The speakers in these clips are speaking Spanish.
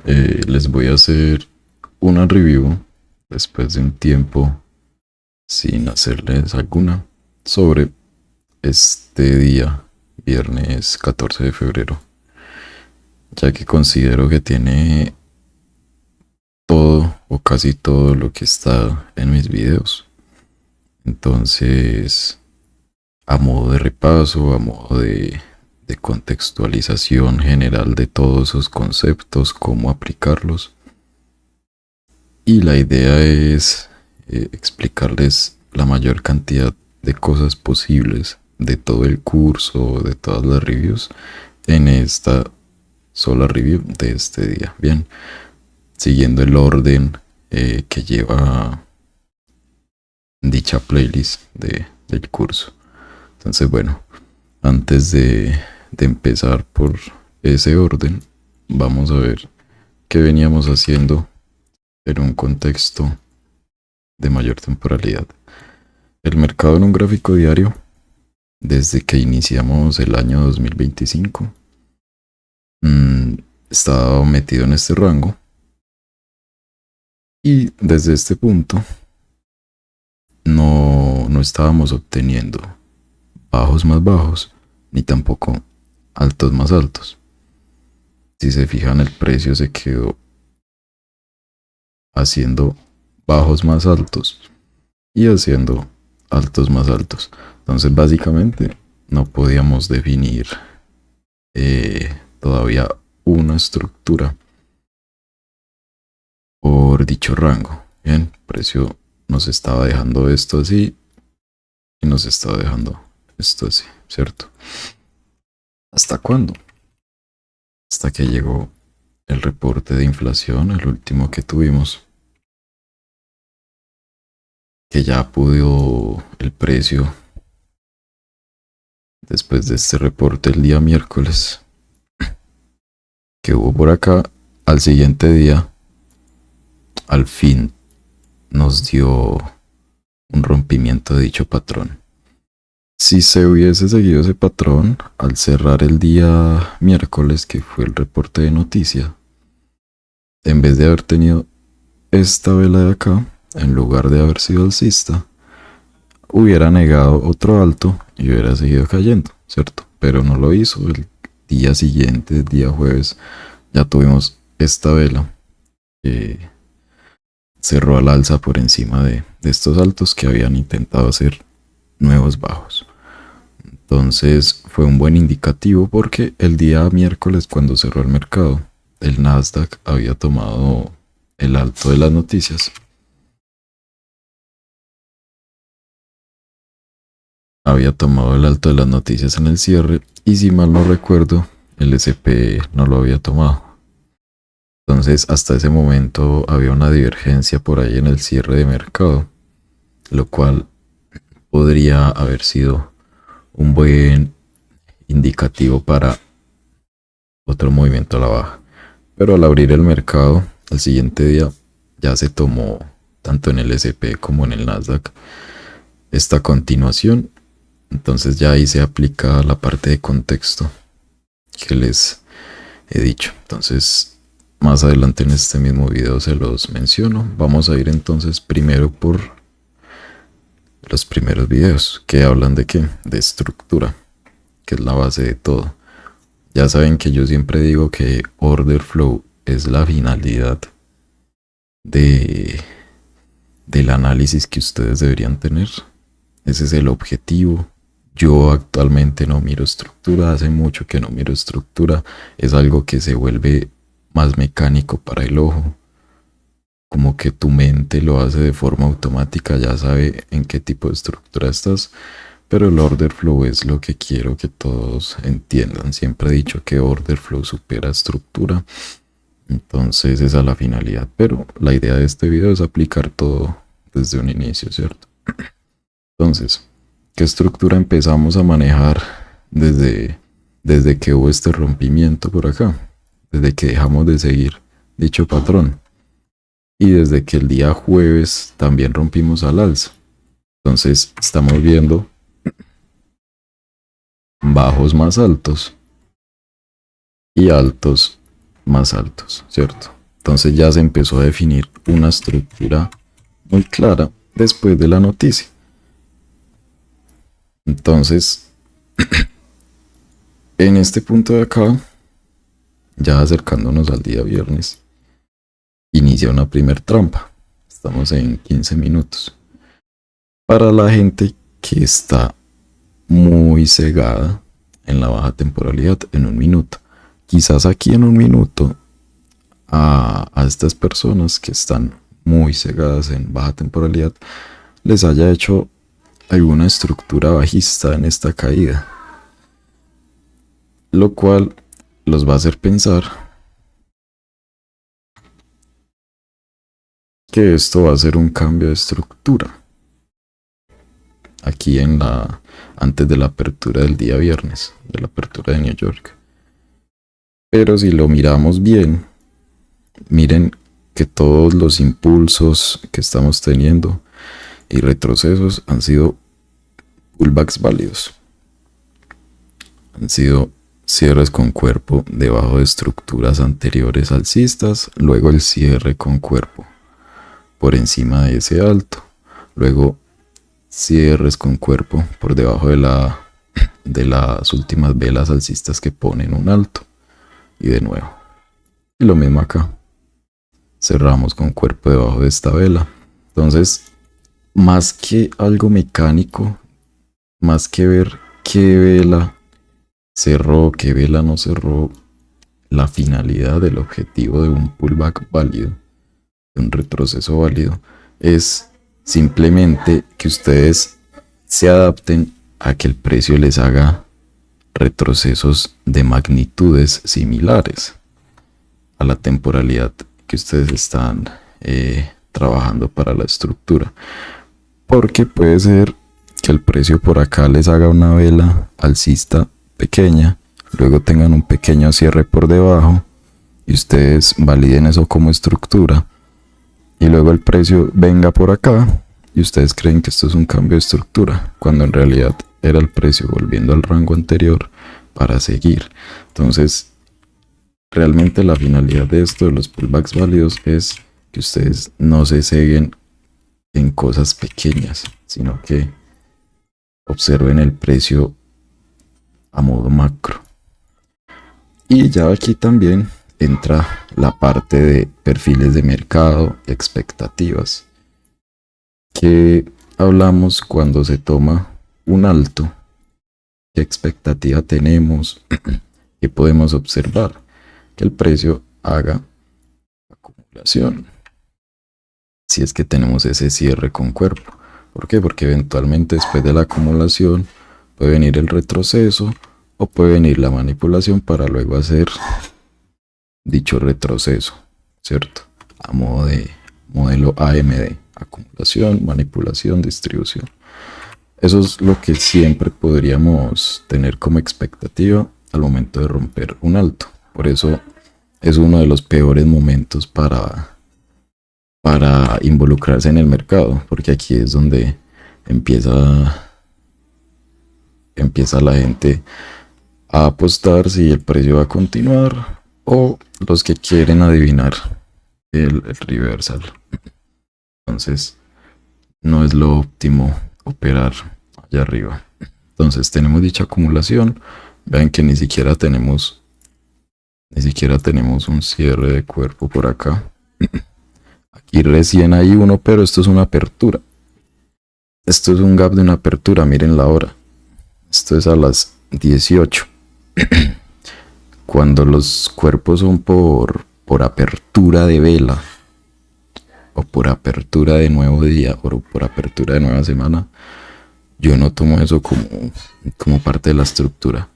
Les voy a hacer una review después de un tiempo sin hacerles alguna sobre este día, viernes 14 de febrero, ya que considero que tiene todo o casi todo lo que está en mis videos. Entonces, a modo de repaso, a modo de contextualización general de todos esos conceptos, cómo aplicarlos. Y la idea es explicarles la mayor cantidad de cosas posibles de todo el curso, de todas las reviews, en esta sola review de este día. Bien, siguiendo el orden que lleva dicha playlist del curso. Entonces, bueno, antes de empezar por ese orden, vamos a ver qué veníamos haciendo en un contexto de mayor temporalidad. El mercado en un gráfico diario, desde que iniciamos el año 2025, mmm, estaba metido en este rango. Y desde este punto no estábamos obteniendo bajos más bajos, ni tampoco altos más altos. Si se fijan, el precio se quedó haciendo bajos más altos y haciendo altos más altos. Entonces básicamente no podíamos definir todavía una estructura por dicho rango. Bien, el precio nos estaba dejando esto así y nos estaba dejando esto así, ¿cierto? ¿Hasta cuándo? Hasta que llegó el reporte de inflación, el último que tuvimos, que ya pudo el precio, después de este reporte el día miércoles, que hubo por acá, al siguiente día, al fin nos dio un rompimiento de dicho patrón. Si se hubiese seguido ese patrón, al cerrar el día miércoles, que fue el reporte de noticia, en vez de haber tenido esta vela de acá, en lugar de haber sido alcista, hubiera negado otro alto y hubiera seguido cayendo, ¿cierto? Pero no lo hizo. El día siguiente, el día jueves, ya tuvimos esta vela que cerró al alza por encima de estos altos que habían intentado hacer nuevos bajos. Entonces fue un buen indicativo porque el día miércoles, cuando cerró el mercado, el Nasdaq había tomado el alto de las noticias. Había tomado el alto de las noticias en el cierre y, si mal no recuerdo, el SP no lo había tomado. Entonces hasta ese momento había una divergencia por ahí en el cierre de mercado, lo cual podría haber sido un buen indicativo para otro movimiento a la baja. Pero al abrir el mercado, al siguiente día, ya se tomó, tanto en el SP como en el Nasdaq, esta continuación. Entonces ya ahí se aplica la parte de contexto que les he dicho. Entonces, más adelante en este mismo video se los menciono. Vamos a ir entonces primero por los primeros videos que hablan de qué, de estructura, que es la base de todo. Ya saben que yo siempre digo que order flow es la finalidad de, del análisis que ustedes deberían tener. Ese es el objetivo. Yo actualmente no miro estructura, hace mucho que no miro estructura. Es algo que se vuelve más mecánico para el ojo. Como que tu mente lo hace de forma automática, ya sabe en qué tipo de estructura estás. Pero el order flow es lo que quiero que todos entiendan. Siempre he dicho que order flow supera estructura. Entonces esa es la finalidad. Pero la idea de este video es aplicar todo desde un inicio, ¿cierto? Entonces, ¿qué estructura empezamos a manejar desde que hubo este rompimiento por acá? Desde que dejamos de seguir dicho patrón. Y desde que el día jueves también rompimos al alza. Entonces estamos viendo bajos más altos y altos más altos, ¿cierto? Entonces ya se empezó a definir una estructura muy clara después de la noticia. Entonces, en este punto de acá, ya acercándonos al día viernes, inicia una primer trampa. Estamos en 15 minutos. Para la gente que está muy cegada en la baja temporalidad, en un minuto. Quizás aquí en un minuto a estas personas que están muy cegadas en baja temporalidad les haya hecho alguna estructura bajista en esta caída, lo cual los va a hacer pensar que esto va a ser un cambio de estructura aquí antes de la apertura del día viernes, de la apertura de New York. Pero si lo miramos bien, miren que todos los impulsos que estamos teniendo y retrocesos han sido pullbacks válidos. Han sido cierres con cuerpo debajo de estructuras anteriores alcistas, luego el cierre con cuerpo por encima de ese alto, luego cierres con cuerpo por debajo de las últimas velas alcistas que ponen un alto, y de nuevo. Y lo mismo acá. Cerramos con cuerpo debajo de esta vela. Entonces, más que algo mecánico, más que ver qué vela cerró, qué vela no cerró, la finalidad del objetivo de un pullback válido, de un retroceso válido, es simplemente que ustedes se adapten a que el precio les haga retrocesos de magnitudes similares a la temporalidad que ustedes están trabajando para la estructura, porque puede ser que el precio por acá les haga una vela alcista pequeña, luego tengan un pequeño cierre por debajo y ustedes validen eso como estructura, y luego el precio venga por acá y ustedes creen que esto es un cambio de estructura, cuando en realidad era el precio volviendo al rango anterior para seguir. Entonces, realmente la finalidad de esto de los pullbacks válidos es que ustedes no se ceguen en cosas pequeñas, sino que observen el precio a modo macro. Y ya aquí también entra la parte de perfiles de mercado, expectativas, que hablamos cuando se toma un alto. ¿Qué expectativa tenemos? ¿Qué podemos observar? Que el precio haga acumulación, si es que tenemos ese cierre con cuerpo. ¿Por qué? Porque eventualmente después de la acumulación puede venir el retroceso o puede venir la manipulación para luego hacer dicho retroceso, ¿cierto? A modo de modelo AMD, acumulación, manipulación, distribución. Eso es lo que siempre podríamos tener como expectativa al momento de romper un alto. Por eso es uno de los peores momentos para involucrarse en el mercado, porque aquí es donde empieza la gente a apostar si el precio va a continuar, o los que quieren adivinar el reversal. Entonces no es lo óptimo operar allá arriba. Entonces tenemos dicha acumulación. Vean que ni siquiera tenemos un cierre de cuerpo por acá. Aquí recién hay uno, pero esto es una apertura. Esto es un gap de una apertura, miren la hora. Esto es a las 18. Cuando los cuerpos son por apertura de vela, o por apertura de nuevo día, o por apertura de nueva semana, yo no tomo eso como parte de la estructura.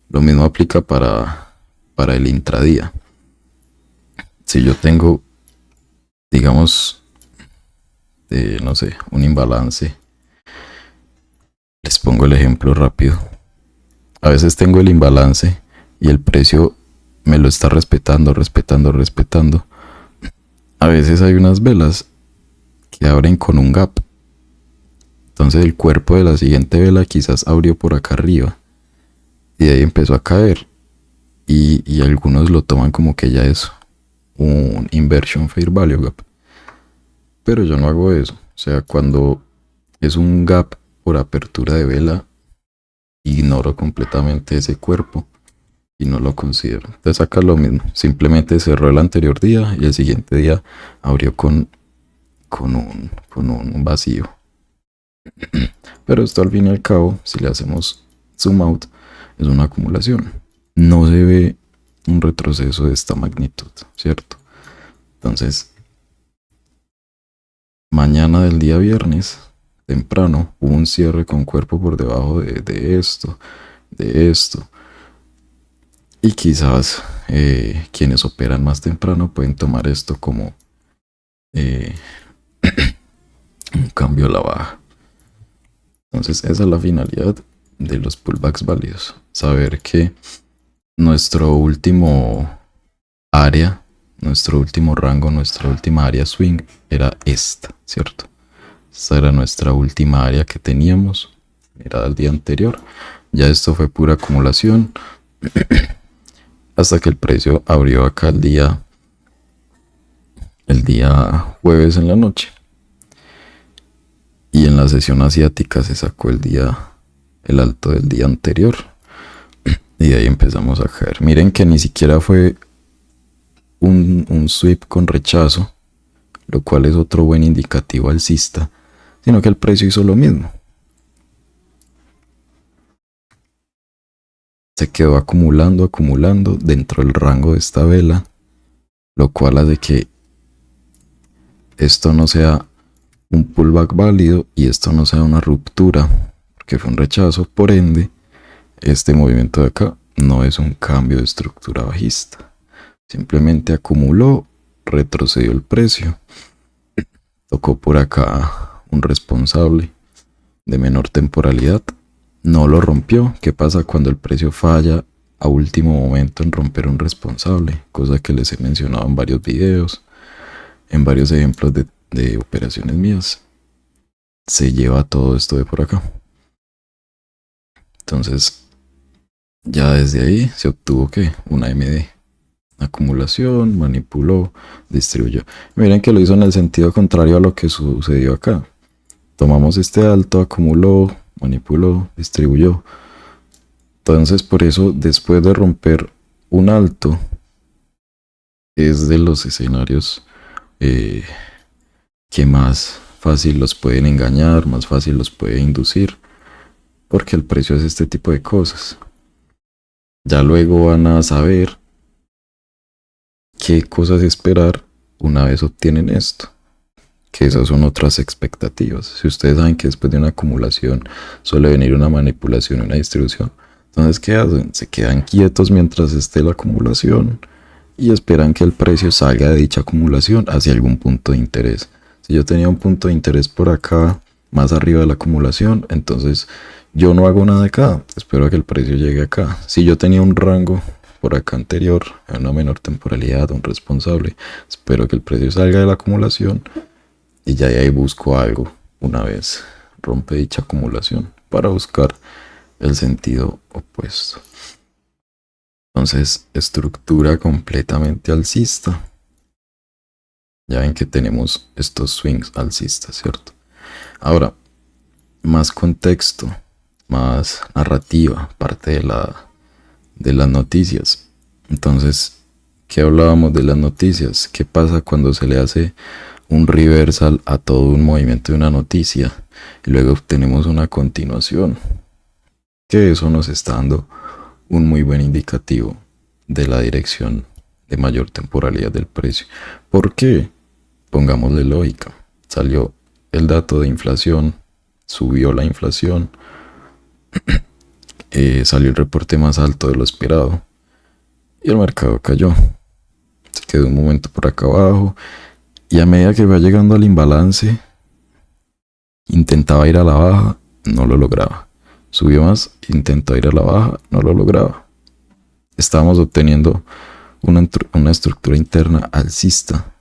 Lo mismo aplica para el intradía. Si yo tengo, digamos, no sé, un imbalance, les pongo el ejemplo rápido. A veces tengo el imbalance y el precio me lo está respetando. A veces hay unas velas que abren con un gap. Entonces el cuerpo de la siguiente vela quizás abrió por acá arriba y de ahí empezó a caer. y algunos lo toman como que ya es un inversion fair value gap. Pero yo no hago eso. O sea, cuando es un gap por apertura de vela, ignoro completamente ese cuerpo y no lo considero. Entonces acá lo mismo. Simplemente cerró el anterior día y el siguiente día abrió con un vacío. Pero esto al fin y al cabo, si le hacemos zoom out, es una acumulación. No se ve un retroceso de esta magnitud, ¿cierto? Entonces, mañana del día viernes, temprano, hubo un cierre con cuerpo por debajo de esto. Y quizás quienes operan más temprano pueden tomar esto como eh, un cambio a la baja. Entonces esa es la finalidad de los pullbacks válidos. Saber que nuestro último área, nuestro último rango, nuestra última área swing era esta, ¿cierto? Esta era nuestra última área que teníamos. Era el día anterior. Ya esto fue pura acumulación. Hasta que el precio abrió acá el día jueves en la noche. Y en la sesión asiática se sacó el alto del día anterior. Y de ahí empezamos a caer. Miren que ni siquiera fue un sweep con rechazo, lo cual es otro buen indicativo alcista, sino que el precio hizo lo mismo. Se quedó acumulando dentro del rango de esta vela, lo cual hace que esto no sea un pullback válido y esto no sea una ruptura, porque fue un rechazo. Por ende, este movimiento de acá no es un cambio de estructura bajista. Simplemente acumuló, retrocedió el precio, tocó por acá un responsable de menor temporalidad, no lo rompió. ¿Qué pasa cuando el precio falla a último momento en romper un responsable? Cosa que les he mencionado en varios videos, en varios ejemplos de operaciones mías. Se lleva todo esto de por acá. Entonces, ya desde ahí se obtuvo que una MD. Acumulación, manipuló, distribuyó. Miren que lo hizo en el sentido contrario a lo que sucedió acá. Tomamos este alto, acumuló, manipuló, distribuyó. Entonces, por eso, después de romper un alto, es de los escenarios que más fácil los pueden engañar, más fácil los puede inducir, porque el precio es este tipo de cosas. Ya luego van a saber qué cosas esperar una vez obtienen esto, que esas son otras expectativas. Si ustedes saben que después de una acumulación suele venir una manipulación y una distribución, entonces ¿qué hacen? Se quedan quietos mientras esté la acumulación y esperan que el precio salga de dicha acumulación hacia algún punto de interés. Si yo tenía un punto de interés por acá, más arriba de la acumulación, entonces yo no hago nada acá, espero a que el precio llegue acá. Si yo tenía un rango por acá anterior, a una menor temporalidad, un responsable, espero que el precio salga de la acumulación y ya de ahí busco algo una vez rompe dicha acumulación para buscar el sentido opuesto. Entonces, estructura completamente alcista. Ya ven que tenemos estos swings alcistas, ¿cierto? Ahora, más contexto, más narrativa, parte de las noticias. Entonces, ¿qué hablábamos de las noticias? ¿Qué pasa cuando se le hace un reversal a todo un movimiento de una noticia y luego obtenemos una continuación? Que eso nos está dando un muy buen indicativo de la dirección de mayor temporalidad del precio. ¿Por qué? Pongámosle lógica. Salió el dato de inflación, subió la inflación, salió el reporte más alto de lo esperado y el mercado cayó. Se quedó un momento por acá abajo y a medida que va llegando al imbalance, intentaba ir a la baja, no lo lograba. Subió más, intentó ir a la baja, no lo lograba. Estábamos obteniendo una estructura interna alcista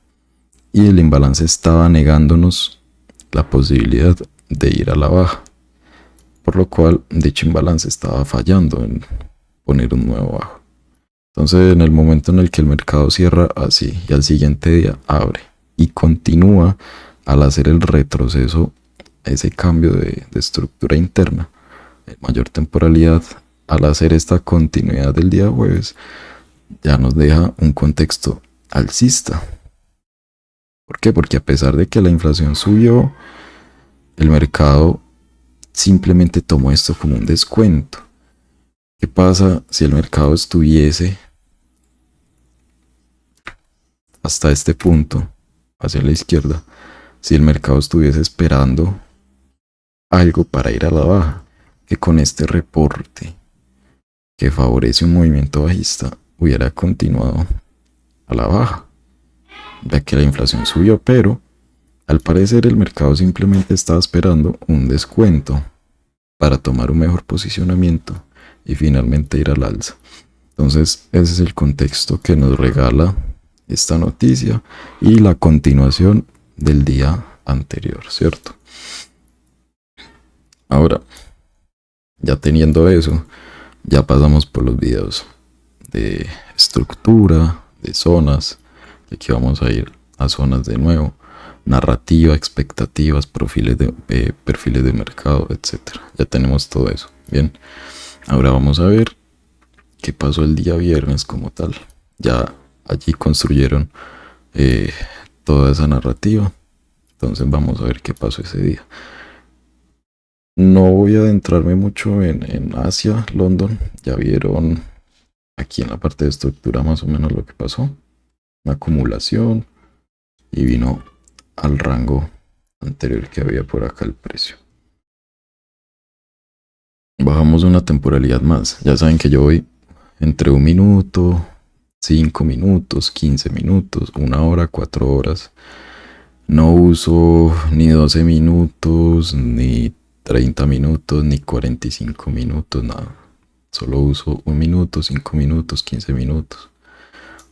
y el imbalance estaba negándonos la posibilidad de ir a la baja, por lo cual dicho imbalance estaba fallando en poner un nuevo bajo. Entonces, en el momento en el que el mercado cierra así y al siguiente día abre y continúa al hacer el retroceso, ese cambio de estructura interna, de mayor temporalidad, al hacer esta continuidad del día jueves, ya nos deja un contexto alcista. ¿Por qué? Porque a pesar de que la inflación subió, el mercado simplemente tomó esto como un descuento. ¿Qué pasa si el mercado estuviese hasta este punto, hacia la izquierda, si el mercado estuviese esperando algo para ir a la baja, que con este reporte que favorece un movimiento bajista hubiera continuado a la baja, ya que la inflación subió, pero al parecer el mercado simplemente estaba esperando un descuento para tomar un mejor posicionamiento y finalmente ir al alza. Entonces ese es el contexto que nos regala esta noticia y la continuación del día anterior, ¿cierto? Ahora, ya teniendo eso, ya pasamos por los videos de estructura, de zonas, de aquí vamos a ir a zonas de nuevo, narrativa, expectativas, perfiles de mercado, etcétera. Ya tenemos todo eso. Bien, ahora vamos a ver qué pasó el día viernes como tal. Ya allí construyeron toda esa narrativa. Entonces vamos a ver qué pasó ese día. No voy a adentrarme mucho en Asia, London. Ya vieron aquí en la parte de estructura más o menos lo que pasó. Una acumulación y vino al rango anterior que había por acá el precio. Bajamos una temporalidad más. Ya saben que yo voy entre 1 minuto, 5 minutos, 15 minutos, 1 hora, 4 horas. No uso ni 12 minutos, ni 30 minutos, ni 45 minutos, nada. Solo uso 1 minuto, 5 minutos, 15 minutos,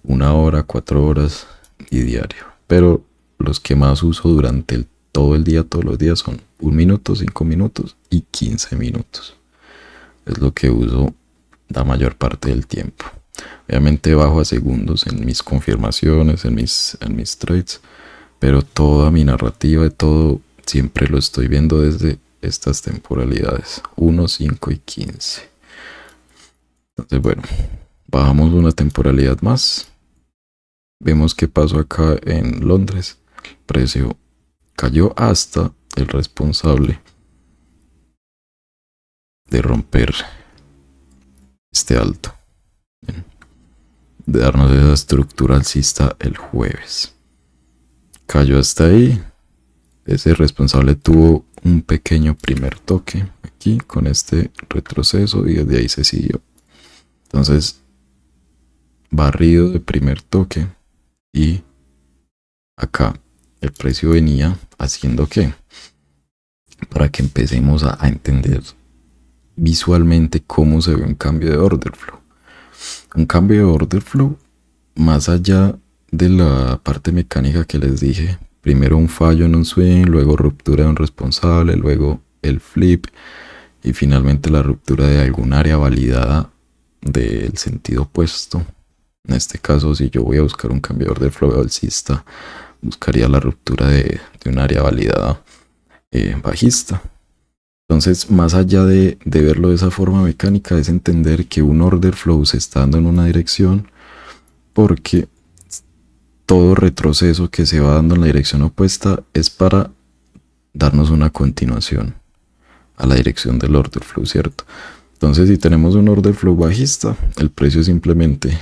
1 hora, 4 horas y diario. Pero los que más uso durante todo el día, todos los días son 1 minuto, 5 minutos y 15 minutos. Es lo que uso la mayor parte del tiempo. Obviamente bajo a segundos en mis confirmaciones, en mis trades, pero toda mi narrativa de todo siempre lo estoy viendo desde estas temporalidades 1, 5 y 15. Entonces bueno, bajamos una temporalidad más. Vemos qué pasó acá en Londres. El precio cayó hasta el responsable de romper este alto. Bien. De darnos esa estructura alcista el jueves. Cayó hasta ahí. Ese responsable tuvo un pequeño primer toque aquí con este retroceso y desde ahí se siguió. Entonces, barrido de primer toque y acá el precio venía haciendo ¿qué? Para que empecemos a entender visualmente cómo se ve un cambio de order flow. Un cambio de order flow más allá de la parte mecánica que les dije. Primero un fallo en un swing, luego ruptura de un responsable, luego el flip y finalmente la ruptura de algún área validada del sentido opuesto. En este caso, si yo voy a buscar un cambiador de flow alcista, buscaría la ruptura de un área validada bajista. Entonces, más allá de verlo de esa forma mecánica, es entender que un order flow se está dando en una dirección porque todo retroceso que se va dando en la dirección opuesta es para darnos una continuación a la dirección del order flow, ¿cierto? Entonces, si tenemos un order flow bajista, el precio simplemente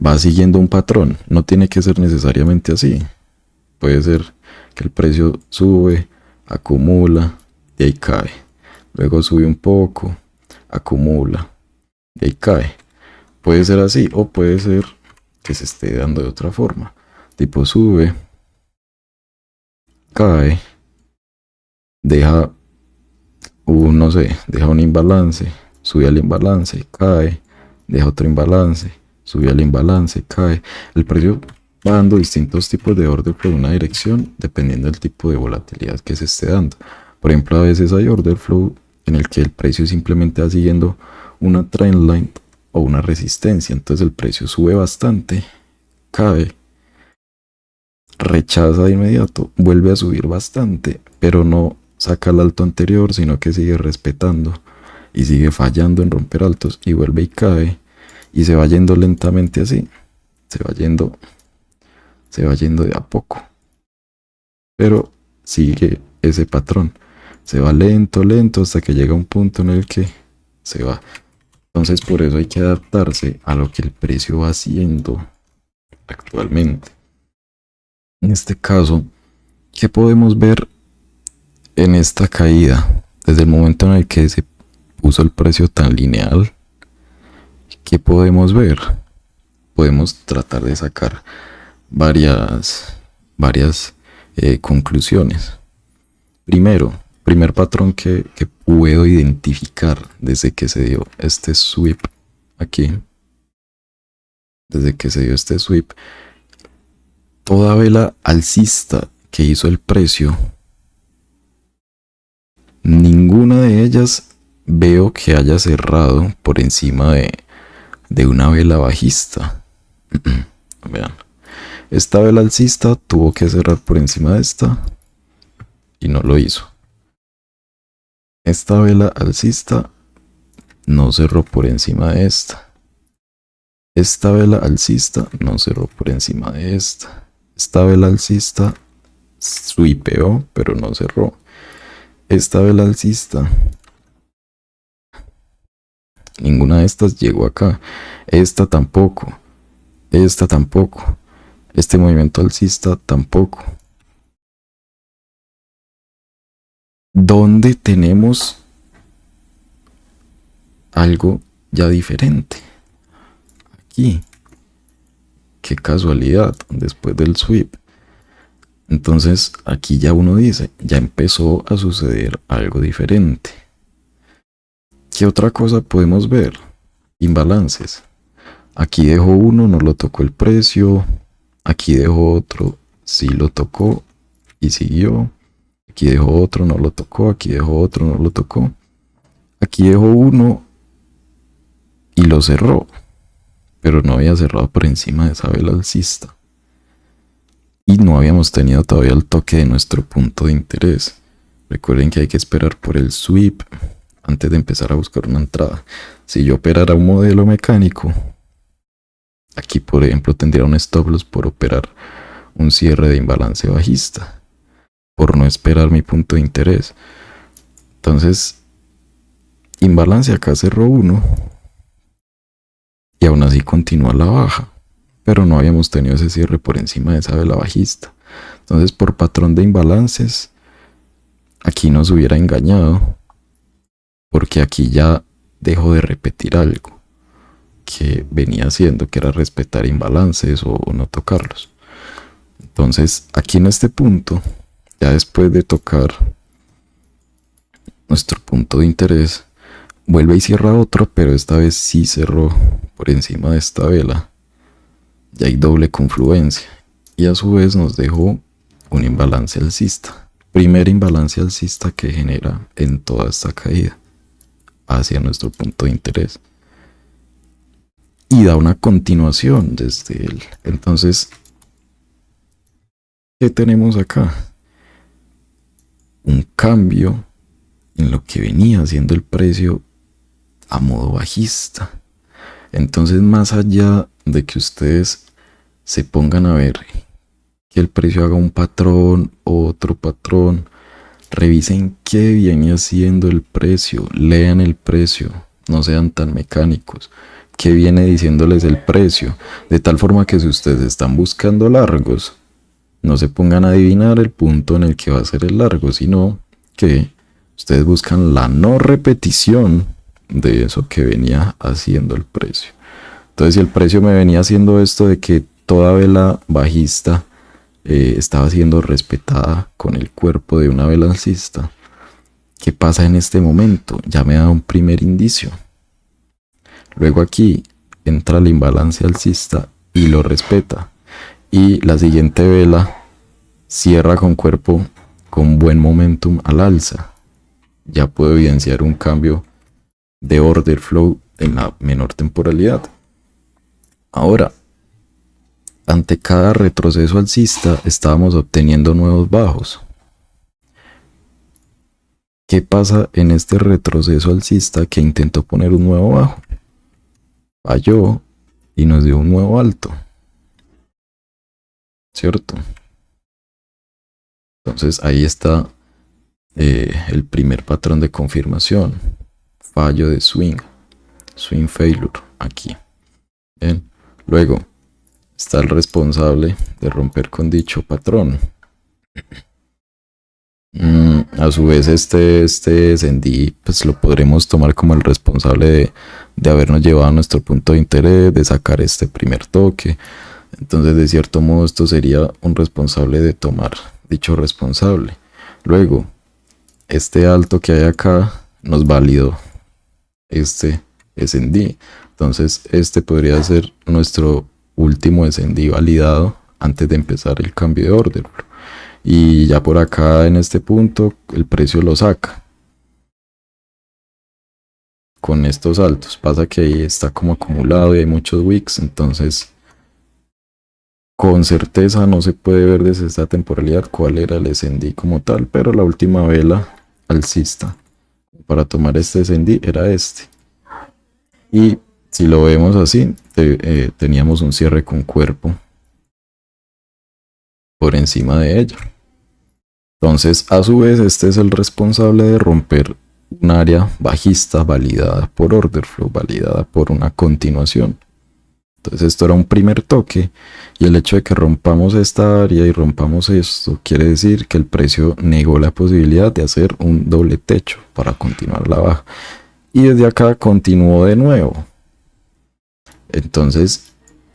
va siguiendo un patrón. No tiene que ser necesariamente así. Puede ser que el precio sube, acumula y ahí cae. Luego sube un poco, acumula y ahí cae. Puede ser así o puede ser que se esté dando de otra forma. Tipo sube, cae, deja no sé, deja un imbalance, sube al imbalance, cae, deja otro imbalance, sube al imbalance, cae. El precio va dando distintos tipos de order por una dirección dependiendo del tipo de volatilidad que se esté dando. Por ejemplo, a veces hay order flow en el que el precio simplemente va siguiendo una trendline o una resistencia. Entonces el precio sube bastante, cae, rechaza de inmediato, vuelve a subir bastante, pero no saca el alto anterior, sino que sigue respetando y sigue fallando en romper altos y vuelve y cae y se va yendo lentamente así, se va yendo de a poco, pero sigue ese patrón, se va lento, lento hasta que llega un punto en el que se va. Entonces por eso hay que adaptarse a lo que el precio va haciendo actualmente. En este caso, ¿qué podemos ver en esta caída? Desde el momento en el que se puso el precio tan lineal, ¿qué podemos ver? Podemos tratar de sacar varias conclusiones. Primer patrón que puedo identificar desde que se dio este sweep aquí, toda vela alcista que hizo el precio, ninguna de ellas veo que haya cerrado por encima de una vela bajista. Vean, esta vela alcista tuvo que cerrar por encima de esta y no lo hizo. Esta vela alcista no cerró por encima de esta. Esta vela alcista no cerró por encima de esta. Esta vela alcista sweepeó, pero no cerró. Esta vela alcista, ninguna de estas llegó acá. Esta tampoco. Esta tampoco. Este movimiento alcista tampoco. ¿Dónde tenemos algo ya diferente? Aquí. Qué casualidad, después del sweep. Entonces aquí ya uno dice, ya empezó a suceder algo diferente. ¿Qué otra cosa podemos ver? Imbalances. Aquí dejó uno, no lo tocó el precio. Aquí dejó otro, sí lo tocó y siguió. Aquí dejó otro, no lo tocó. Aquí dejó otro, no lo tocó. Aquí dejó uno y lo cerró, pero no había cerrado por encima de esa vela alcista. Y no habíamos tenido todavía el toque de nuestro punto de interés. Recuerden que hay que esperar por el sweep antes de empezar a buscar una entrada. Si yo operara un modelo mecánico, aquí por ejemplo tendría un stop loss por operar un cierre de imbalance bajista, por no esperar mi punto de interés. Entonces, imbalance acá cerró uno y aún así continúa la baja, pero no habíamos tenido ese cierre por encima de esa vela bajista. Entonces, por patrón de imbalances, aquí nos hubiera engañado, porque aquí ya dejó de repetir algo que venía haciendo, que era respetar imbalances o no tocarlos. Entonces, aquí en este punto, ya después de tocar nuestro punto de interés, vuelve y cierra otro, pero esta vez sí cerró por encima de esta vela. Ya hay doble confluencia y a su vez nos dejó un imbalance alcista. Primer imbalance alcista que genera en toda esta caída hacia nuestro punto de interés. Y da una continuación desde él. Entonces, ¿qué tenemos acá? Un cambio en lo que venía haciendo el precio a modo bajista. Entonces, más allá de que ustedes se pongan a ver que el precio haga un patrón, otro patrón, revisen qué viene haciendo el precio, lean el precio, no sean tan mecánicos. ¿Qué viene diciéndoles el precio? De tal forma que si ustedes están buscando largos, no se pongan a adivinar el punto en el que va a ser el largo, sino que ustedes buscan la no repetición de eso que venía haciendo el precio. Entonces, si el precio me venía haciendo esto de que toda vela bajista estaba siendo respetada con el cuerpo de una vela alcista, ¿qué pasa en este momento? Ya me da un primer indicio. Luego aquí entra el imbalance alcista y lo respeta. Y la siguiente vela cierra con cuerpo con buen momentum al alza. Ya puedo evidenciar un cambio de order flow en la menor temporalidad. Ahora, ante cada retroceso alcista estábamos obteniendo nuevos bajos. ¿Qué pasa en este retroceso alcista que intentó poner un nuevo bajo? Falló y nos dio un nuevo alto, ¿cierto? Entonces ahí está el primer patrón de confirmación, fallo de swing failure, aquí. Bien. Luego está el responsable de romper con dicho patrón. A su vez este SND pues lo podremos tomar como el responsable de habernos llevado a nuestro punto de interés, de sacar este primer toque. Entonces de cierto modo esto sería un responsable de tomar dicho responsable. Luego este alto que hay acá nos validó este SND. Entonces este podría ser nuestro último SND validado antes de empezar el cambio de order flow. Y ya por acá en este punto el precio lo saca con estos altos. Pasa que ahí está como acumulado y hay muchos wicks, entonces con certeza no se puede ver desde esta temporalidad cuál era el SND como tal, pero la última vela alcista para tomar este SND era este. Y si lo vemos así, teníamos un cierre con cuerpo por encima de ella. Entonces, a su vez, este es el responsable de romper un área bajista validada por order flow, validada por una continuación. Entonces esto era un primer toque, y el hecho de que rompamos esta área y rompamos esto quiere decir que el precio negó la posibilidad de hacer un doble techo para continuar la baja. Y desde acá continuó de nuevo. Entonces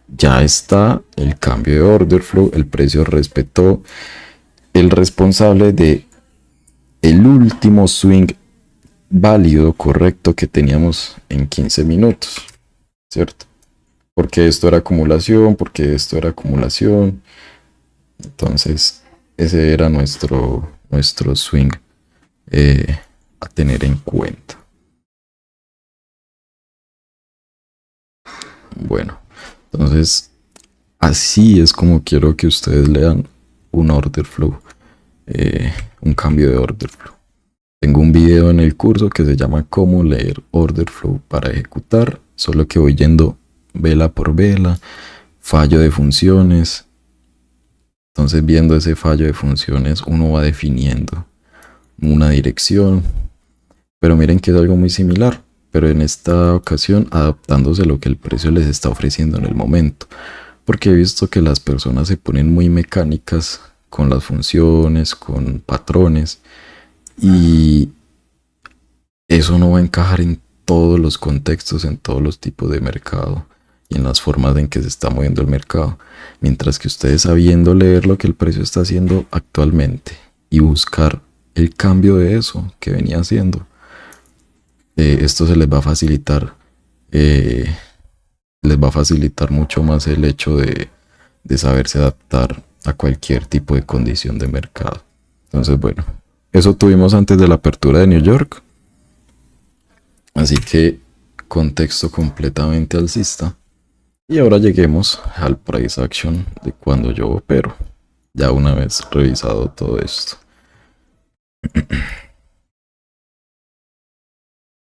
ya está el cambio de order flow, el precio respetó el responsable de el último swing válido, correcto, que teníamos en 15 minutos, ¿cierto? Porque esto era acumulación, porque esto era acumulación. Entonces ese era nuestro swing a tener en cuenta. Bueno, entonces así es como quiero que ustedes lean un order flow, un cambio de order flow. Tengo un video en el curso que se llama cómo leer order flow para ejecutar, solo que voy yendo vela por vela, fallo de funciones. Entonces viendo ese fallo de funciones uno va definiendo una dirección, pero miren que es algo muy similar, pero en esta ocasión adaptándose a lo que el precio les está ofreciendo en el momento, porque he visto que las personas se ponen muy mecánicas con las funciones, con patrones, y eso no va a encajar en todos los contextos, en todos los tipos de mercado y en las formas en que se está moviendo el mercado. Mientras que ustedes, sabiendo leer lo que el precio está haciendo actualmente y buscar el cambio de eso que venía haciendo, esto se les va a facilitar, mucho más el hecho de saberse adaptar a cualquier tipo de condición de mercado. Entonces, bueno, eso tuvimos antes de la apertura de New York. Así que contexto completamente alcista. Y ahora lleguemos al price action de cuando yo opero, ya una vez revisado todo esto.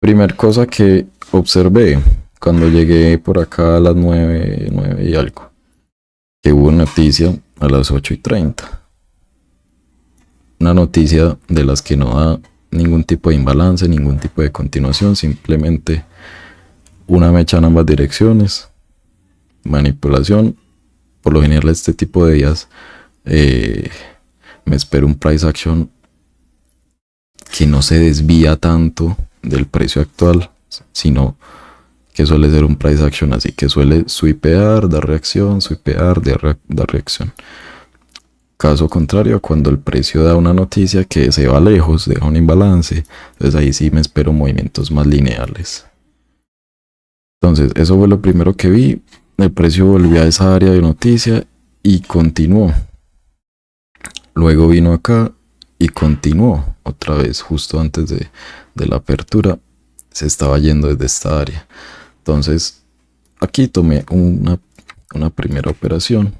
Primer cosa que observé cuando llegué por acá a las 9 y algo, que hubo noticia a las 8:30. Una noticia de las que no da ningún tipo de imbalance, ningún tipo de continuación, simplemente una mecha en ambas direcciones, manipulación. Por lo general este tipo de días me espero un price action que no se desvía tanto del precio actual, sino que suele ser un price action así, que suele swipear, dar reacción, swipear, dar reacción. Caso contrario, cuando el precio da una noticia que se va lejos, deja un imbalance, entonces ahí sí me espero movimientos más lineales. Entonces eso fue lo primero que vi. El precio volvió a esa área de noticia y continuó. Luego vino acá y continuó otra vez justo antes de la apertura. Se estaba yendo desde esta área. Entonces, aquí tomé una primera operación.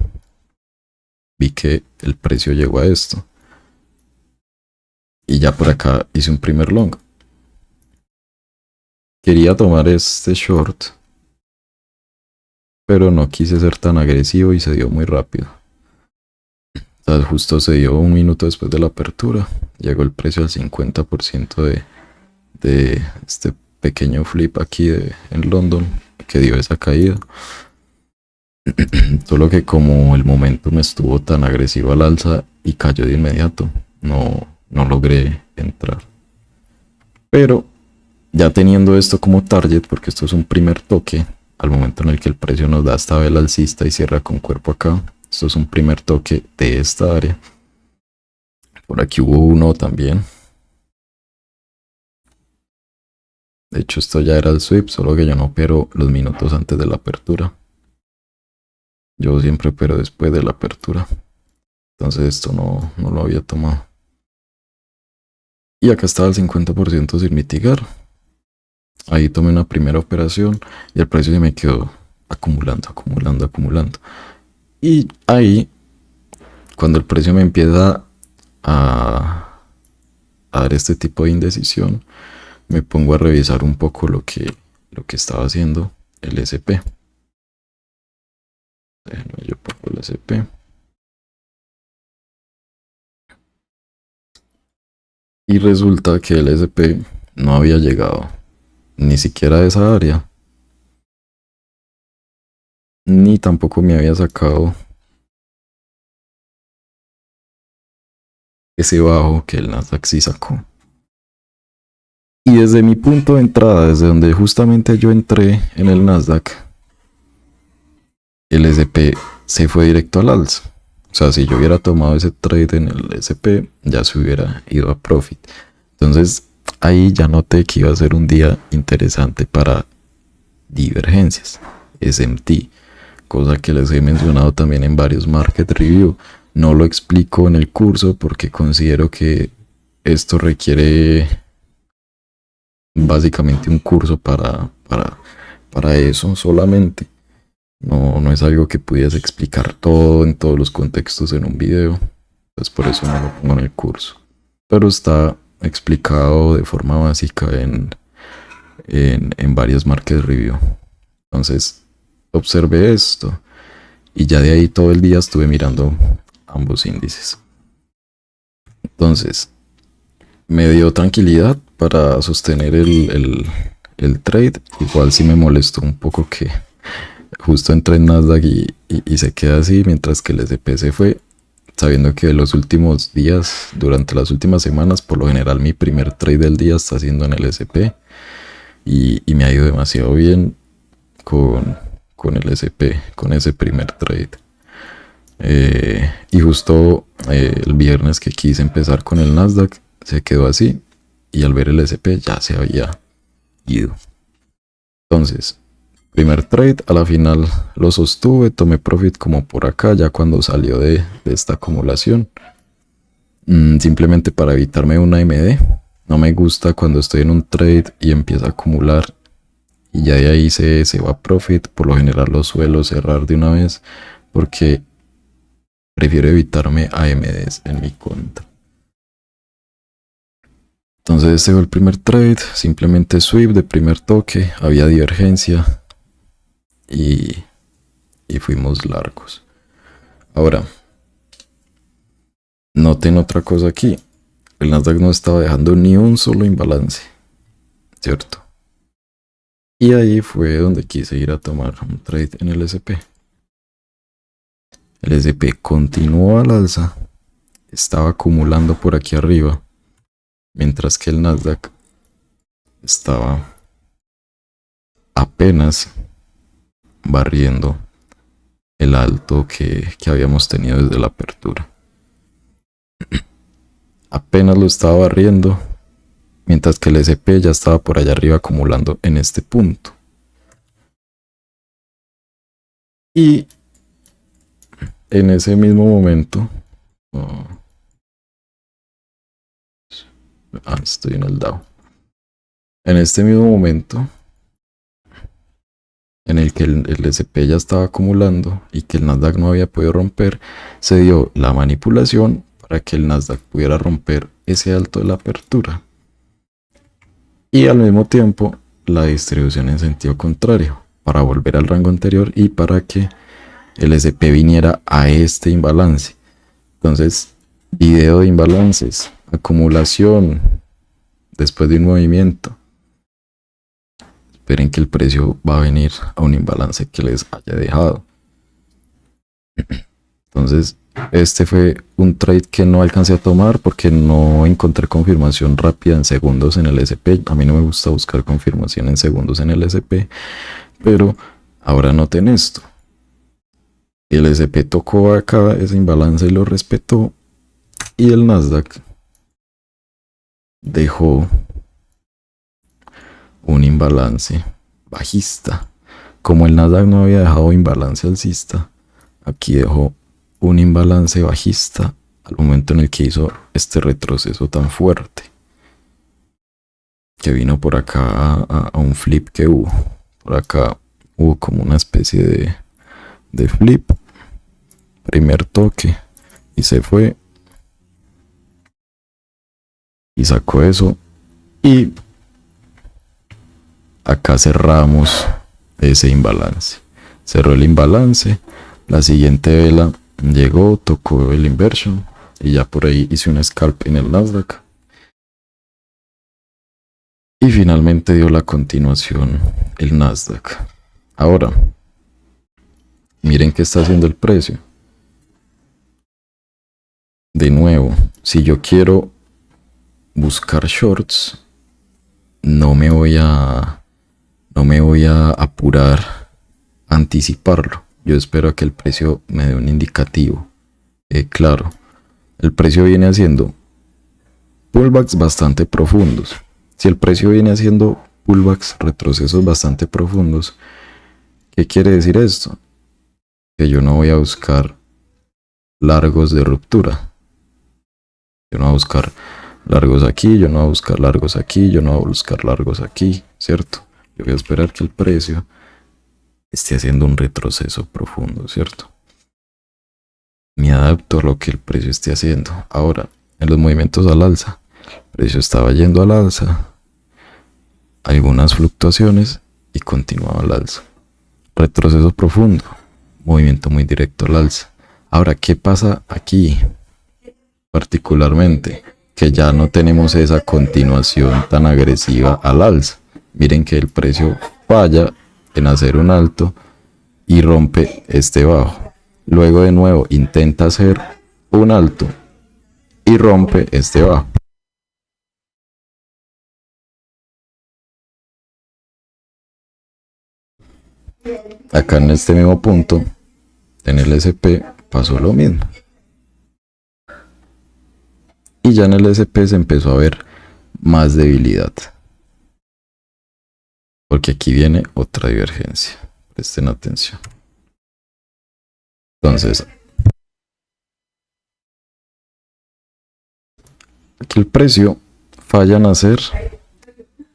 Vi que el precio llegó a esto. Y ya por acá hice un primer long. Quería tomar este short, pero no quise ser tan agresivo y se dio muy rápido. O sea, justo se dio un minuto después de la apertura. Llegó el precio al 50% de este pequeño flip aquí en London que dio esa caída. Solo que como el momento me estuvo tan agresivo al alza y cayó de inmediato, no logré entrar. Pero ya teniendo esto como target, porque esto es un primer toque, al momento en el que el precio nos da esta vela alcista y cierra con cuerpo acá, esto es un primer toque de esta área. Por aquí hubo uno también. De hecho, esto ya era el sweep, solo que yo no opero los minutos antes de la apertura. Yo siempre opero después de la apertura. Entonces esto no lo había tomado. Y acá estaba el 50% sin mitigar. Ahí tomé una primera operación y el precio se me quedó acumulando, acumulando, acumulando. Y ahí, cuando el precio me empieza a dar este tipo de indecisión, me pongo a revisar un poco lo que estaba haciendo el SP. Yo pongo el SP. Y resulta que el SP no había llegado ni siquiera a esa área, ni tampoco me había sacado ese bajo que el Nasdaq sí sacó. Y desde mi punto de entrada, desde donde justamente yo entré en el Nasdaq, el SP se fue directo al alza. O sea, si yo hubiera tomado ese trade en el SP, ya se hubiera ido a profit. Entonces, ahí ya noté que iba a ser un día interesante para divergencias, SMT, cosa que les he mencionado también en varios market review. No lo explico en el curso porque considero que esto requiere básicamente un curso para eso solamente. No es algo que pudiese explicar todo en todos los contextos en un video. Entonces por eso no lo pongo en el curso. Pero está explicado de forma básica en varios market review. Entonces observé esto y ya de ahí todo el día estuve mirando ambos índices. Entonces me dio tranquilidad para sostener el trade. Igual sí me molestó un poco que justo entré en Nasdaq y se queda así mientras que el SP se fue, sabiendo que los últimos días, durante las últimas semanas, por lo general mi primer trade del día está siendo en el SP y me ha ido demasiado bien con el SP, con ese primer trade. Y justo el viernes que quise empezar con el Nasdaq se quedó así y al ver el SP ya se había ido. Entonces, primer trade, a la final lo sostuve, tomé profit como por acá ya cuando salió de esta acumulación. Simplemente para evitarme una MD. No me gusta cuando estoy en un trade y empieza a acumular y ya de ahí se va profit. Por lo general lo suelo cerrar de una vez porque prefiero evitarme AMDs en mi cuenta. Entonces este fue el primer trade, simplemente sweep de primer toque, había divergencia y fuimos largos. Ahora, noten otra cosa aquí, el Nasdaq no estaba dejando ni un solo imbalance, ¿cierto? Y ahí fue donde quise ir a tomar un trade en el SP. El SP continuó al alza, estaba acumulando por aquí arriba, mientras que el Nasdaq estaba apenas barriendo el alto que habíamos tenido desde la apertura. Apenas lo estaba barriendo, mientras que el SP ya estaba por allá arriba acumulando en este punto. Y en ese mismo momento, estoy en el Dow. En este mismo momento en el que el SP ya estaba acumulando y que el Nasdaq no había podido romper, se dio la manipulación para que el Nasdaq pudiera romper ese alto de la apertura. Y al mismo tiempo la distribución en sentido contrario, para volver al rango anterior y para que el SP viniera a este imbalance. Entonces, video de imbalances, acumulación después de un movimiento. Esperen que el precio va a venir a un imbalance que les haya dejado. Entonces, este fue un trade que no alcancé a tomar porque no encontré confirmación rápida en segundos en el SP. A mí no me gusta buscar confirmación en segundos en el SP, pero ahora noten esto. El SP tocó acá ese imbalance y lo respetó, y el Nasdaq dejó un imbalance bajista. Como el Nasdaq no había dejado imbalance alcista, aquí dejó un imbalance bajista al momento en el que hizo este retroceso tan fuerte, que vino por acá a un flip que hubo. Por acá hubo como una especie de flip, primer toque, y se fue y sacó eso, y acá cerramos ese imbalance. Cerró el imbalance, la siguiente vela llegó, tocó el inversion y ya por ahí hice un scalp en el Nasdaq. Y finalmente dio la continuación el Nasdaq. Ahora, miren qué está haciendo el precio. De nuevo, si yo quiero buscar shorts, no me voy a apurar a anticiparlo. Yo espero a que el precio me dé un indicativo. Claro, el precio viene haciendo pullbacks bastante profundos. Si el precio viene haciendo pullbacks, retrocesos bastante profundos, ¿qué quiere decir esto? Que yo no voy a buscar largos de ruptura. Yo no voy a buscar largos aquí, yo no voy a buscar largos aquí, yo no voy a buscar largos aquí, ¿cierto? Yo voy a esperar que el precio esté haciendo un retroceso profundo, ¿cierto? Me adapto a lo que el precio esté haciendo. Ahora, en los movimientos al alza, el precio estaba yendo al alza, algunas fluctuaciones y continuaba al alza. Retroceso profundo, movimiento muy directo al alza. Ahora, ¿qué pasa aquí? Particularmente, que ya no tenemos esa continuación tan agresiva al alza. Miren que el precio falla en hacer un alto y rompe este bajo. Luego de nuevo intenta hacer un alto y rompe este bajo. Acá en este mismo punto, en el SP, pasó lo mismo. Y ya en el SP se empezó a ver más debilidad. Porque aquí viene otra divergencia. Presten atención. Entonces, aquí el precio falla en hacer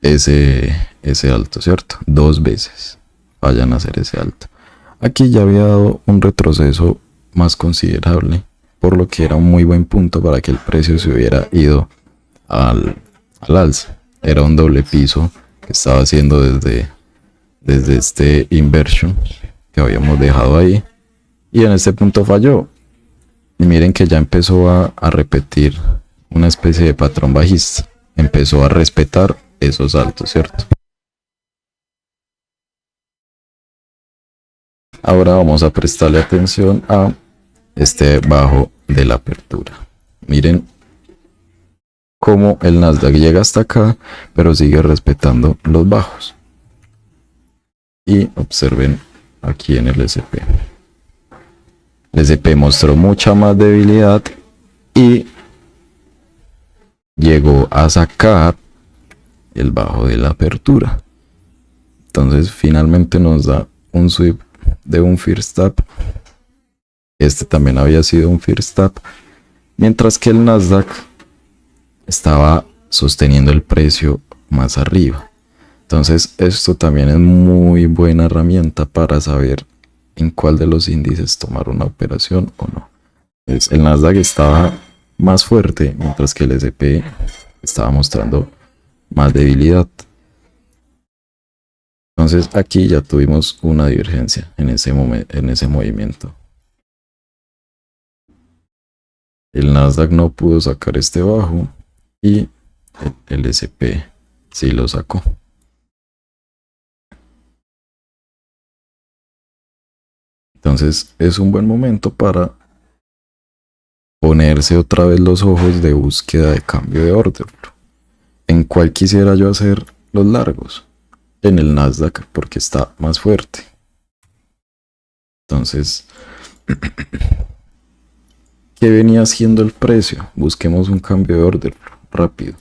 ese alto, ¿cierto? Dos veces fallan a hacer ese alto. Aquí ya había dado un retroceso más considerable, por lo que era un muy buen punto para que el precio se hubiera ido al alza. Era un doble piso que estaba haciendo desde este inversion que habíamos dejado ahí, y en este punto falló. Y miren que ya empezó a repetir una especie de patrón bajista. Empezó a respetar esos altos, ¿cierto? Ahora vamos a prestarle atención a este bajo de la apertura. Miren cómo el Nasdaq llega hasta acá, pero sigue respetando los bajos. Y observen aquí en el SP. El SP mostró mucha más debilidad y llegó a sacar el bajo de la apertura. Entonces finalmente nos da un sweep de un first stop. Este también había sido un first stop, mientras que el Nasdaq estaba sosteniendo el precio más arriba. Entonces esto también es muy buena herramienta para saber en cuál de los índices tomar una operación o no. El Nasdaq estaba más fuerte, mientras que el S&P estaba mostrando más debilidad. Entonces aquí ya tuvimos una divergencia en ese movimiento. El Nasdaq no pudo sacar este bajo y el S&P sí lo sacó. Entonces es un buen momento para ponerse otra vez los ojos de búsqueda de cambio de orden. ¿En cuál quisiera yo hacer los largos? En el Nasdaq, porque está más fuerte. Entonces, ¿qué venía haciendo el precio? Busquemos un cambio de orden rápido.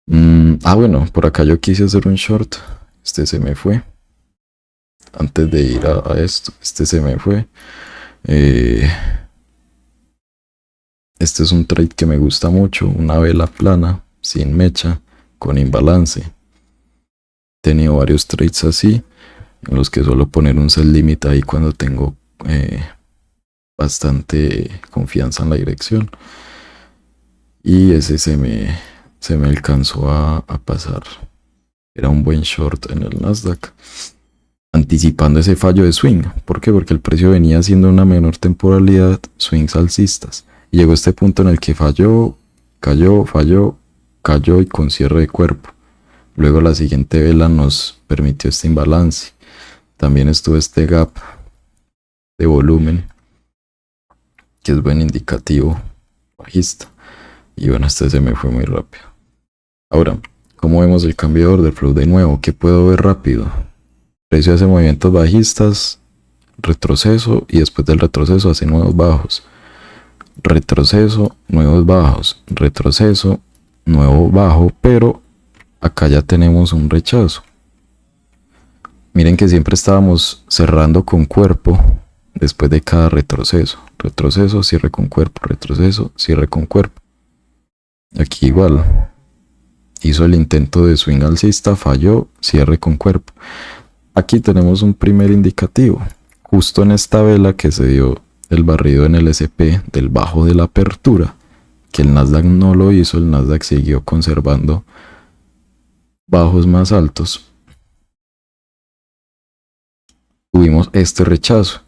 Bueno, por acá yo quise hacer un short. Este se me fue. Antes de ir a esto, este se me fue. Este es un trade que me gusta mucho. Una vela plana, sin mecha, con imbalance. He tenido varios trades así, en los que suelo poner un sell limit ahí cuando tengo bastante confianza en la dirección. Y ese se me alcanzó a pasar. Era un buen short en el Nasdaq, anticipando ese fallo de swing. ¿Por qué? Porque el precio venía haciendo una menor temporalidad, swings alcistas. Y llegó este punto en el que falló, cayó, falló, cayó y con cierre de cuerpo. Luego la siguiente vela nos permitió este imbalance. También estuvo este gap de volumen, que es buen indicativo bajista. Y bueno, este se me fue muy rápido. Ahora, ¿cómo vemos el cambio de order flow? De nuevo, ¿qué puedo ver rápido? Precio hace movimientos bajistas, retroceso, y después del retroceso hace nuevos bajos. Retroceso, nuevos bajos, retroceso, nuevo bajo, pero acá ya tenemos un rechazo. Miren que siempre estábamos cerrando con cuerpo después de cada retroceso. Retroceso, cierre con cuerpo, retroceso, cierre con cuerpo. Aquí igual. Hizo el intento de swing alcista, falló, cierre con cuerpo. Aquí tenemos un primer indicativo. Justo en esta vela que se dio el barrido en el S&P del bajo de la apertura, que el Nasdaq no lo hizo, el Nasdaq siguió conservando bajos más altos. Tuvimos este rechazo.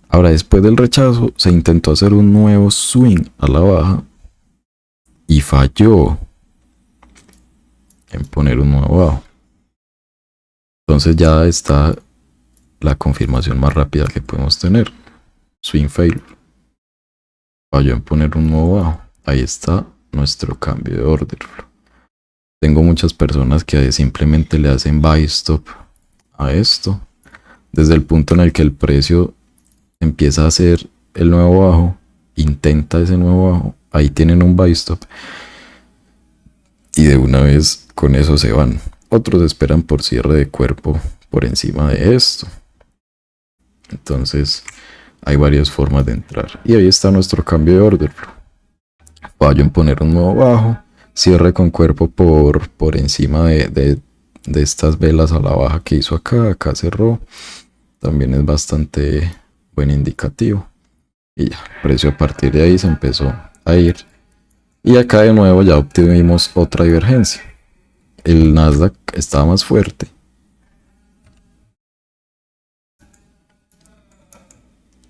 Ahora, después del rechazo, se intentó hacer un nuevo swing a la baja y falló en poner un nuevo bajo. Entonces ya está la confirmación más rápida que podemos tener. Swing failure. Falló en poner un nuevo bajo. Ahí está nuestro cambio de order. Tengo muchas personas que simplemente le hacen buy stop a esto. Desde el punto en el que el precio empieza a hacer el nuevo bajo, intenta ese nuevo bajo, ahí tienen un buy stop. Y de una vez con eso se van. Otros esperan por cierre de cuerpo por encima de esto. Entonces hay varias formas de entrar. Y ahí está nuestro cambio de order. Fallo en poner un nuevo bajo. Cierre con cuerpo por encima de estas velas a la baja que hizo acá. Acá cerró. También es bastante buen indicativo. Y ya, el precio a partir de ahí se empezó a ir. Y acá de nuevo ya obtuvimos otra divergencia. El Nasdaq estaba más fuerte.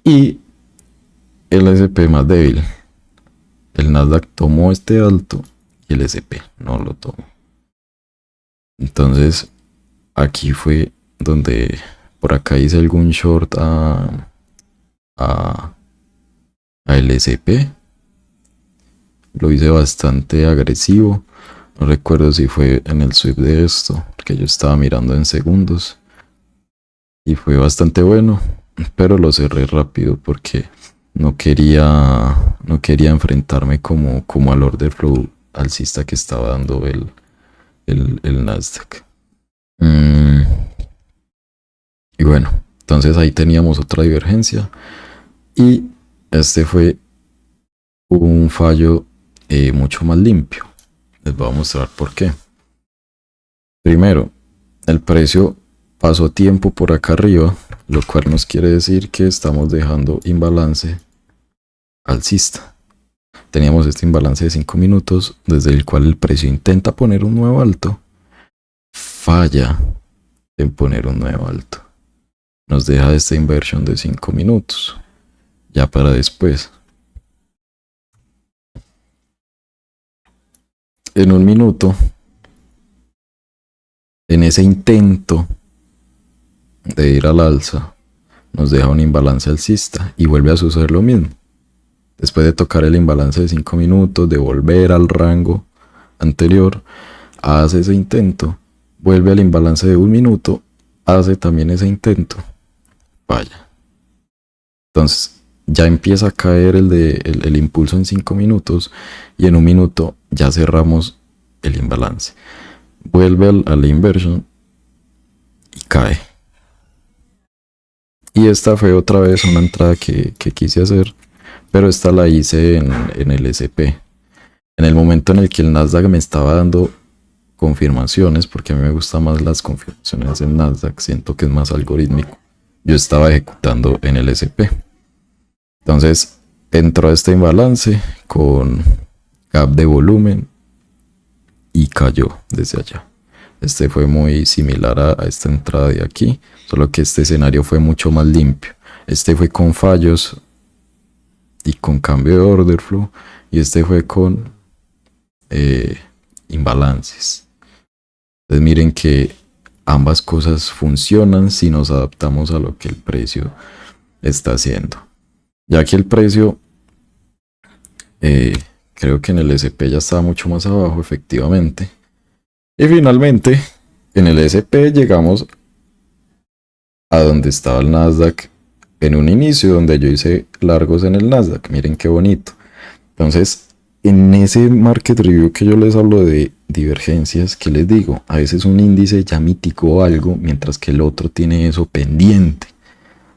Y el S&P más débil. El Nasdaq tomó este alto y el S&P no lo tomó. Entonces aquí fue donde por acá hice algún short a el S&P. Lo hice bastante agresivo. No recuerdo si fue en el sweep de esto, porque yo estaba mirando en segundos. Y fue bastante bueno, pero lo cerré rápido porque no quería enfrentarme como al order flow alcista que estaba dando el Nasdaq. Y bueno, entonces ahí teníamos otra divergencia. Y este fue un fallo mucho más limpio. Les voy a mostrar por qué. Primero, el precio pasó tiempo por acá arriba, lo cual nos quiere decir que estamos dejando imbalance alcista. Teníamos este imbalance de 5 minutos desde el cual el precio intenta poner un nuevo alto, falla en poner un nuevo alto, nos deja esta inversión de 5 minutos ya para después. En un minuto, en ese intento de ir al alza, nos deja un imbalance alcista y vuelve a suceder lo mismo. Después de tocar el imbalance de 5 minutos, de volver al rango anterior, hace ese intento, vuelve al imbalance de 1 minuto, hace también ese intento, falla. Entonces ya empieza a caer el impulso en 5 minutos y en 1 minuto ya cerramos el imbalance. Vuelve a la inversión y cae. Y esta fue otra vez una entrada que quise hacer, pero esta la hice en el SP. En el momento en el que el Nasdaq me estaba dando confirmaciones, porque a mí me gustan más las confirmaciones en Nasdaq, siento que es más algorítmico, yo estaba ejecutando en el SP. Entonces entró a este imbalance con gap de volumen y cayó desde allá. Este fue muy similar a esta entrada de aquí, solo que este escenario fue mucho más limpio. Este fue con fallos y con cambio de order flow, y este fue con imbalances. Entonces miren que ambas cosas funcionan si nos adaptamos a lo que el precio está haciendo. Ya que el precio creo que en el SP ya estaba mucho más abajo, efectivamente. Y finalmente en el SP llegamos a donde estaba el Nasdaq en un inicio, donde yo hice largos en el Nasdaq. Miren qué bonito. Entonces en ese market review que yo les hablo de divergencias, que les digo, a veces un índice ya mitigó algo mientras que el otro tiene eso pendiente.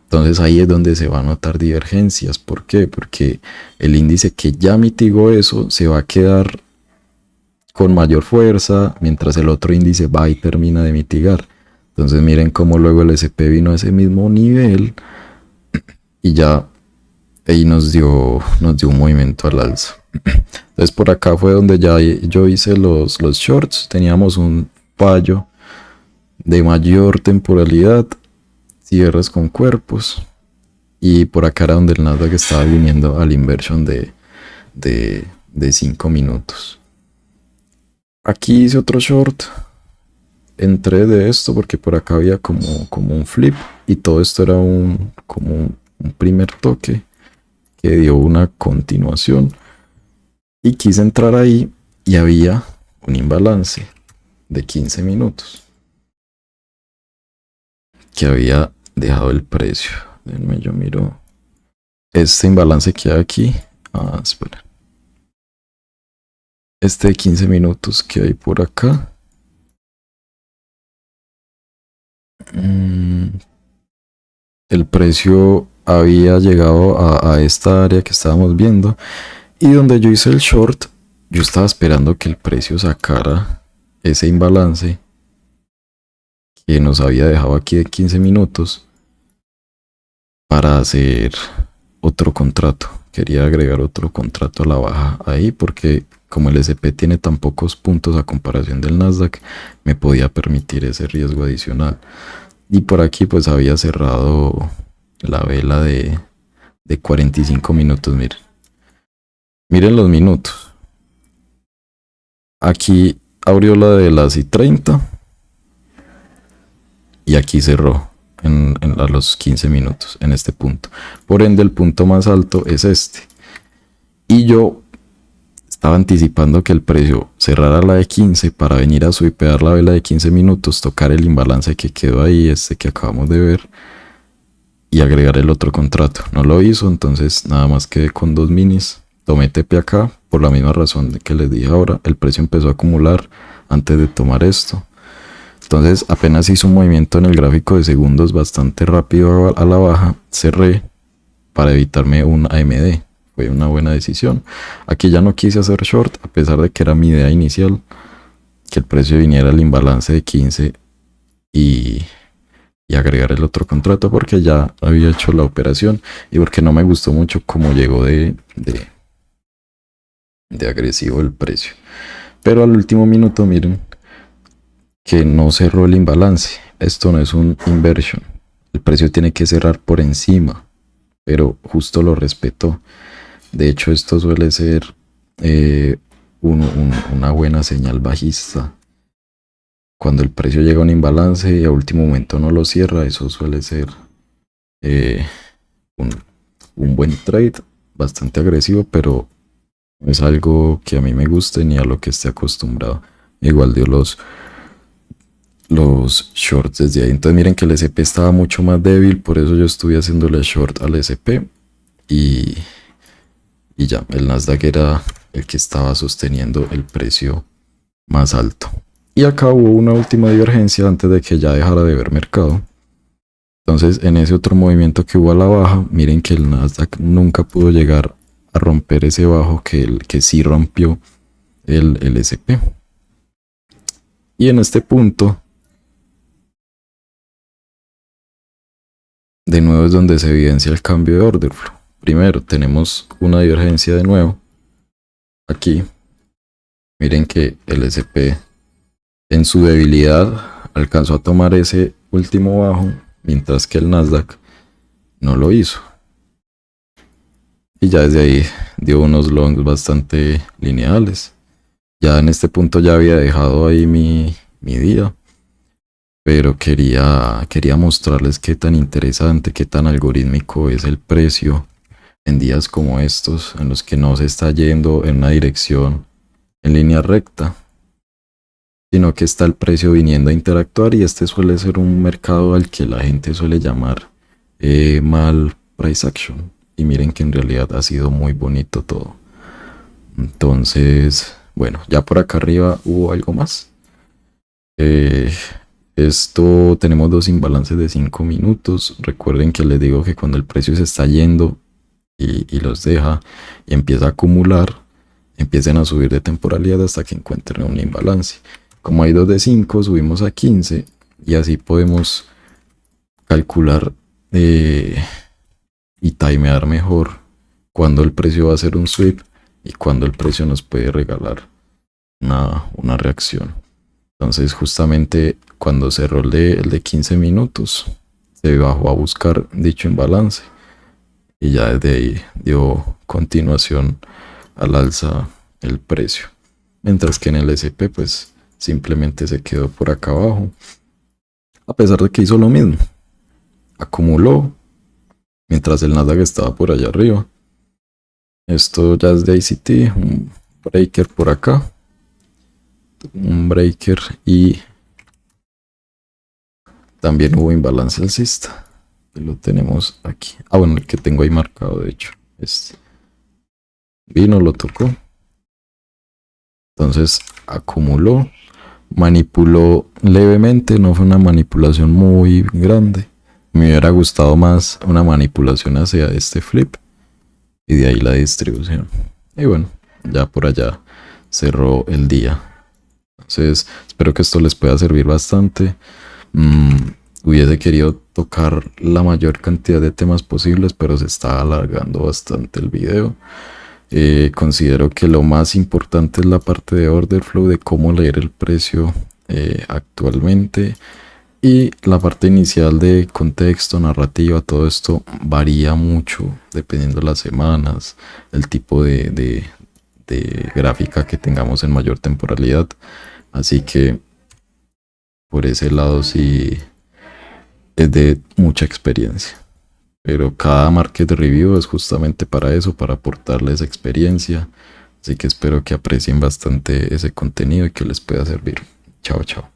Entonces ahí es donde se va a notar divergencias. ¿Por qué? Porque el índice que ya mitigó eso se va a quedar con mayor fuerza, mientras el otro índice va y termina de mitigar. Entonces miren cómo luego el SP vino a ese mismo nivel y ya ahí nos dio un movimiento al alza. Entonces por acá fue donde ya yo hice los shorts. Teníamos un fallo de mayor temporalidad, cierres con cuerpos, y por acá era donde el Nasdaq estaba viniendo al inversion de 5 minutos. Aquí hice otro short, entré de esto porque por acá había como un flip, y todo esto era como un primer toque que dio una continuación, y quise entrar ahí y había un imbalance de 15 minutos que había dejado el precio. Déjenme, yo miro este imbalance que hay aquí. Espera. Este de 15 minutos que hay por acá. El precio había llegado a esta área que estábamos viendo, y donde yo hice el short, yo estaba esperando que el precio sacara ese imbalance que nos había dejado aquí de 15 minutos para hacer otro contrato. Quería agregar otro contrato a la baja ahí, porque como el SP tiene tan pocos puntos a comparación del Nasdaq, me podía permitir ese riesgo adicional. Y por aquí pues había cerrado la vela de 45 minutos. Miren los minutos. Aquí abrió la de las y 30 y aquí cerró a los 15 minutos en este punto. Por ende el punto más alto es este, y yo estaba anticipando que el precio cerrara la de 15 para venir a swipear la vela de 15 minutos, tocar el imbalance que quedó ahí, este que acabamos de ver, y agregar el otro contrato. No lo hizo, entonces nada más quedé con 2 minis. Tomé TP acá por la misma razón que les dije ahora. El precio empezó a acumular antes de tomar esto. Entonces apenas hizo un movimiento en el gráfico de segundos bastante rápido a la baja, cerré para evitarme un AMD. Fue una buena decisión. Aquí ya no quise hacer short, a pesar de que era mi idea inicial. que el precio viniera al imbalance de 15 y, y agregar el otro contrato porque ya había hecho la operación y porque no me gustó mucho cómo llegó de agresivo el precio. Pero al último minuto, miren que no cerró el imbalance. Esto no es un inversion. El precio tiene que cerrar por encima, pero justo lo respetó. De hecho, esto suele ser una buena señal bajista. Cuando el precio llega a un imbalance y a último momento no lo cierra, eso suele ser eh, un buen trade, bastante agresivo, pero no es algo que a mí me guste ni a lo que esté acostumbrado. Igual dio los shorts desde ahí. Entonces miren que el SP estaba mucho más débil, por eso yo estuve haciéndole short al SP y ya, el Nasdaq era el que estaba sosteniendo el precio más alto. Y acá hubo una última divergencia antes de que ya dejara de ver mercado. Entonces en ese otro movimiento que hubo a la baja, miren que el Nasdaq nunca pudo llegar a romper ese bajo que sí rompió el SP. Y en este punto, de nuevo es donde se evidencia el cambio de order flow. Primero tenemos una divergencia de nuevo. Aquí, miren que el SP en su debilidad alcanzó a tomar ese último bajo, mientras que el Nasdaq no lo hizo. Y ya desde ahí dio unos longs bastante lineales. Ya en este punto ya había dejado ahí mi día. Pero quería mostrarles qué tan interesante, qué tan algorítmico es el precio en días como estos, en los que no se está yendo en una dirección en línea recta, sino que está el precio viniendo a interactuar, y este suele ser un mercado al que la gente suele llamar mal price action. Y miren que en realidad ha sido muy bonito todo. Entonces, bueno, ya por acá arriba hubo algo más. Esto tenemos dos imbalances de 5 minutos. Recuerden que les digo que cuando el precio se está yendo y los deja y empieza a acumular, empiecen a subir de temporalidad hasta que encuentren un imbalance. Como hay dos de 5, subimos a 15 y así podemos calcular y timear mejor cuando el precio va a hacer un sweep y cuando el precio nos puede regalar una reacción. Entonces justamente cuando cerró el de 15 minutos se bajó a buscar dicho imbalance y ya desde ahí dio continuación al alza el precio, mientras que en el SP pues simplemente se quedó por acá abajo, a pesar de que hizo lo mismo, acumuló mientras el Nasdaq estaba por allá arriba. Esto ya es de ICT, un breaker por acá, un breaker, y también hubo imbalance alcista, que lo tenemos aquí. Bueno, el que tengo ahí marcado, de hecho, este vino, lo tocó, entonces acumuló, manipuló levemente, no fue una manipulación muy grande. Me hubiera gustado más una manipulación hacia este flip y de ahí la distribución. Y bueno, ya por allá cerró el día. Entonces espero que esto les pueda servir bastante. Hubiese querido tocar la mayor cantidad de temas posibles, pero se está alargando bastante el video. Considero que lo más importante es la parte de order flow, de cómo leer el precio actualmente, y la parte inicial de contexto, narrativa. Todo esto varía mucho dependiendo de las semanas, el tipo de gráfica que tengamos en mayor temporalidad, así que por ese lado sí es de mucha experiencia. Pero cada market review es justamente para eso, para aportarles experiencia. Así que espero que aprecien bastante ese contenido y que les pueda servir. Chao, chao.